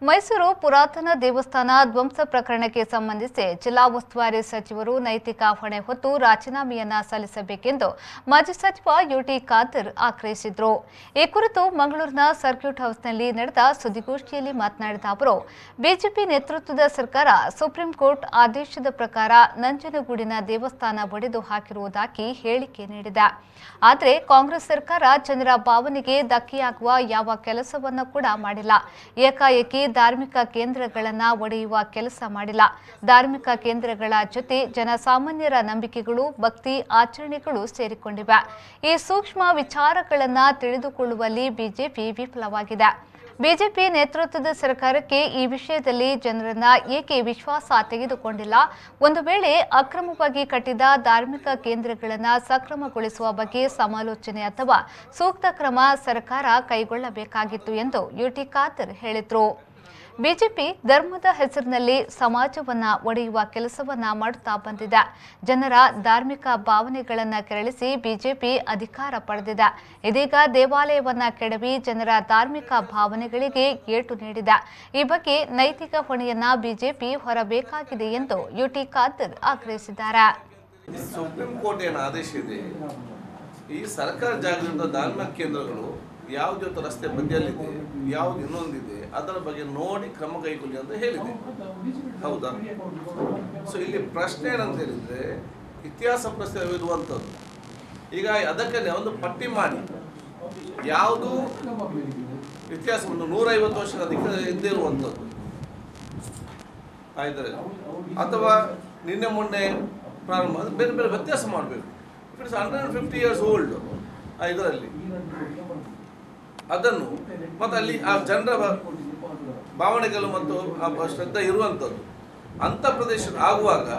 ಮೈಸೂರು ಪುರಾತನ ದೇವಸ್ಥಾನ ಧ್ವಂಸ ಪ್ರಕರಣಕ್ಕೆ ಸಂಬಂಧಿಸಿ ಜಿಲ್ಲಾ ಉಸ್ತುವಾರಿ ಸಚಿವರು ನೈತಿಕ ಹೊಣೆ ಹೊತ್ತು ರಾಜೀನಾಮೆಯನ್ನ ಸಲ್ಲಿಸಬೇಕೆಂದು ಮಾಜಿ ಸಚಿವ ಯುಟಿ ಖಾದರ್ ಆಗ್ರಹಿಸಿದರು। ಈ ಕುರಿತು ಮಂಗಳೂರಿನ ಸರ್ಕ್ಯೂಟ್ ಹೌಸ್ನಲ್ಲಿ ನಡೆದ ಸುದ್ದಿಗೋಷ್ಠಿಯಲ್ಲಿ ಮಾತನಾಡಿದ ಅವರು, ಬಿಜೆಪಿ ನೇತೃತ್ವದ ಸರ್ಕಾರ ಸುಪ್ರೀಂ ಕೋರ್ಟ್ ಆದೇಶದ ಪ್ರಕಾರ ನಂಜನಗೂಡಿನ ದೇವಸ್ಥಾನ ಒಡೆದು ಹಾಕಿರುವುದಾಗಿ ಹೇಳಿಕೆ ನೀಡಿದೆ। ಆದರೆ ಕಾಂಗ್ರೆಸ್ ಸರ್ಕಾರ ಜನರ ಭಾವನೆಗೆ ಧಕ್ಕೆಯಾಗುವ ಯಾವ ಕೆಲಸವನ್ನು ಕೂಡ ಮಾಡಿಲ್ಲ। ಏಕಾಏಕಿ ಧಾರ್ಮಿಕ ಕೇಂದ್ರಗಳನ್ನು ಒಡೆಯುವ ಕೆಲಸ ಮಾಡಿಲ್ಲ। ಧಾರ್ಮಿಕ ಕೇಂದ್ರಗಳ ಜೊತೆ ಜನಸಾಮಾನ್ಯರ ನಂಬಿಕೆಗಳು, ಭಕ್ತಿ ಆಚರಣೆಗಳು ಸೇರಿಕೊಂಡಿವೆ। ಈ ಸೂಕ್ಷ್ಮ ವಿಚಾರಗಳನ್ನು ತಿಳಿದುಕೊಳ್ಳುವಲ್ಲಿ ಬಿಜೆಪಿ ವಿಫಲವಾಗಿದೆ। ಬಿಜೆಪಿ ನೇತೃತ್ವದ ಸರ್ಕಾರಕ್ಕೆ ಈ ವಿಷಯದಲ್ಲಿ ಜನರನ್ನ ಏಕೆ ವಿಶ್ವಾಸ ತೆಗೆದುಕೊಂಡಿಲ್ಲ? ಒಂದು ವೇಳೆ ಅಕ್ರಮವಾಗಿ ಕಟ್ಟಿದ ಧಾರ್ಮಿಕ ಕೇಂದ್ರಗಳನ್ನು ಸಕ್ರಮಗೊಳಿಸುವ ಬಗ್ಗೆ ಸಮಾಲೋಚನೆ ಅಥವಾ ಸೂಕ್ತ ಕ್ರಮ ಸರ್ಕಾರ ಕೈಗೊಳ್ಳಬೇಕಾಗಿತ್ತು ಎಂದು ಯುಟಿ ಖಾದರ್ ಹೇಳಿದರು। ಬಿಜೆಪಿ ಧರ್ಮದ ಹೆಸರಿನಲ್ಲಿ ಸಮಾಜವನ್ನ ಒಡೆಯುವ ಕೆಲಸವನ್ನ ಮಾಡುತ್ತಾ ಬಂದಿದೆ। ಜನರ ಧಾರ್ಮಿಕ ಭಾವನೆಗಳನ್ನು ಕೆರಳಿಸಿ ಬಿಜೆಪಿ ಅಧಿಕಾರ ಪಡೆದಿದೆ। ಇದೀಗ ದೇವಾಲಯವನ್ನ ಕೆಡವಿ ಜನರ ಧಾರ್ಮಿಕ ಭಾವನೆಗಳಿಗೆ ಏಟು ನೀಡಿದೆ। ಈ ಬಗ್ಗೆ ನೈತಿಕ ಹೊಣೆಯನ್ನ ಬಿಜೆಪಿ ಹೊರಬೇಕಾಗಿದೆ ಎಂದು ಯುಟಿ ಖಾದರ್ ಆಗ್ರಹಿಸಿದ್ದಾರೆ। ಸುಪ್ರೀಂ ಕೋರ್ಟ್ ಏನು ಆದೇಶ ಇದೆ, ಈ ಸರ್ಕಾರ ಜಾಗೃತ ಧಾರ್ಮಿಕ ಕೇಂದ್ರಗಳು ಯಾವ್ದು ರಸ್ತೆ ಬದಿಯಲ್ಲಿದೆ, ಯಾವ್ದು ಇನ್ನೊಂದಿದೆ, ಅದರ ಬಗ್ಗೆ ನೋಡಿ ಕ್ರಮ ಕೈಗೊಳ್ಳಿ ಅಂತ ಹೇಳಿದೆ, ಹೌದಾ? ಸೊ ಇಲ್ಲಿ ಪ್ರಶ್ನೆ ಏನಂತ ಹೇಳಿದ್ರೆ, ಇತಿಹಾಸ ಪ್ರಶ್ನೆ ಇರುವಂಥದ್ದು। ಈಗ ಅದಕ್ಕೆ ಒಂದು ಪಟ್ಟಿ ಮಾಡಿ, ಯಾವುದು ಇತಿಹಾಸ ಒಂದು 150 ವರ್ಷದ ಹಿಂದೆ ಇರುವಂಥದ್ದು ಆಯ್ತಾರೆ, ಅಥವಾ ನಿನ್ನೆ ಮೊನ್ನೆ ಪ್ರಾರಂಭ, ಅದು ಬೇರೆ ಬೇರೆ ವ್ಯತ್ಯಾಸ ಮಾಡಬೇಕು। ಇಟ್ಸ್ 150 years ಓಲ್ಡ್ ಇದರಲ್ಲಿ ಅದನ್ನು ಮತ್ತು ಅಲ್ಲಿ ಆ ಜನರ ಭಾವನೆಗಳು ಮತ್ತು ಆ ಶ್ರದ್ಧೆ ಇರುವಂಥದ್ದು ಅಂಥ ಪ್ರದೇಶ ಆಗುವಾಗ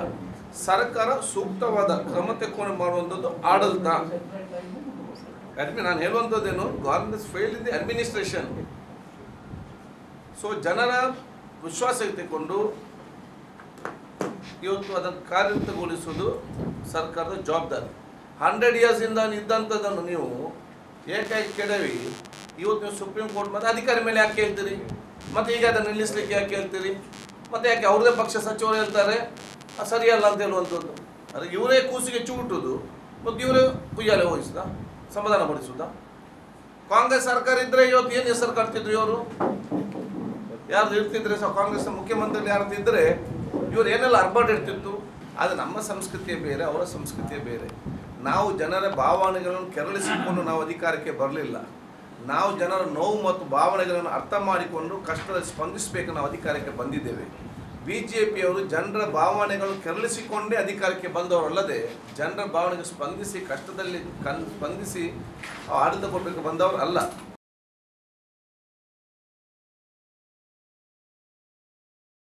ಸರ್ಕಾರ ಸೂಕ್ತವಾದ ಕ್ರಮ ತೆಗೆದುಕೊಂಡು ಮಾಡುವಂಥದ್ದು ಆಡಳಿತ। ನಾನು ಹೇಳುವಂಥದ್ದೇನು, government fail in the administration. So ಜನರ ವಿಶ್ವಾಸ ತೆಗೆದುಕೊಂಡು ಇವತ್ತು ಅದನ್ನು ಕಾರ್ಯಗತಗೊಳಿಸುವುದು ಸರ್ಕಾರದ ಜವಾಬ್ದಾರಿ। 100 years ಇಂದ ಇದ್ದಂಥದ್ದನ್ನು ನೀವು ಏಕಾಏಕಿ ಕೆಡವಿ ಇವತ್ತು ನೀವು ಸುಪ್ರೀಂ ಕೋರ್ಟ್ ಮತ್ತು ಅಧಿಕಾರಿ ಮೇಲೆ ಯಾಕೆ ಹೇಳ್ತೀರಿ? ಮತ್ತು ಈಗ ಅದನ್ನು ನಿಲ್ಲಿಸಲಿಕ್ಕೆ ಯಾಕೆ ಹೇಳ್ತೀರಿ? ಮತ್ತು ಯಾಕೆ ಅವ್ರದೇ ಪಕ್ಷ ಸಚಿವರು ಹೇಳ್ತಾರೆ ಸರಿಯಲ್ಲ ಅಂತ ಹೇಳುವಂಥದ್ದು? ಅದು ಇವರೇ ಕೂಸಿಗೆ ಚೂಟುದು ಮತ್ತು ಇವರೇ ಉಯ್ಯಾಲೆ ಹೋಗಿಸಿದ ಸಮಾಧಾನ ಪಡಿಸುದ? ಕಾಂಗ್ರೆಸ್ ಸರ್ಕಾರ ಇದ್ದರೆ ಇವತ್ತು ಏನು ಹೆಸರು ಕಟ್ತಿದ್ರು ಇವರು? ಯಾರು ಇರ್ತಿದ್ರೆ ಕಾಂಗ್ರೆಸ್ನ ಮುಖ್ಯಮಂತ್ರಿ ಯಾರು ಇದ್ದರೆ ಇವರು ಏನೆಲ್ಲ ಅರ್ಬಾಟ್ ಇರ್ತಿತ್ತು? ಆದರೆ ನಮ್ಮ ಸಂಸ್ಕೃತಿಯೇ ಬೇರೆ, ಅವರ ಸಂಸ್ಕೃತಿಯೇ ಬೇರೆ। ನಾವು ಜನರ ಭಾವನೆಗಳನ್ನು ಕೆರಳಿಸಿಕೊಂಡು ನಾವು ಅಧಿಕಾರಕ್ಕೆ ಬರಲಿಲ್ಲ। ನಾವು ಜನರ ನೋವು ಮತ್ತು ಭಾವನೆಗಳನ್ನು ಅರ್ಥ ಮಾಡಿಕೊಂಡು ಕಷ್ಟದಲ್ಲಿ ಸ್ಪಂದಿಸಬೇಕು ನಾವು ಅಧಿಕಾರಕ್ಕೆ ಬಂದಿದ್ದೇವೆ। ಬಿಜೆಪಿಯವರು ಜನರ ಭಾವನೆಗಳನ್ನು ಕೆರಳಿಸಿಕೊಂಡೇ ಅಧಿಕಾರಕ್ಕೆ ಬಂದವರಲ್ಲದೆ ಜನರ ಭಾವನೆಗೆ ಸ್ಪಂದಿಸಿ ಕಷ್ಟದಲ್ಲಿ ಸ್ಪಂದಿಸಿ ಆಡಳಿತ ಕೊಡಬೇಕು ಬಂದವರು ಅಲ್ಲ।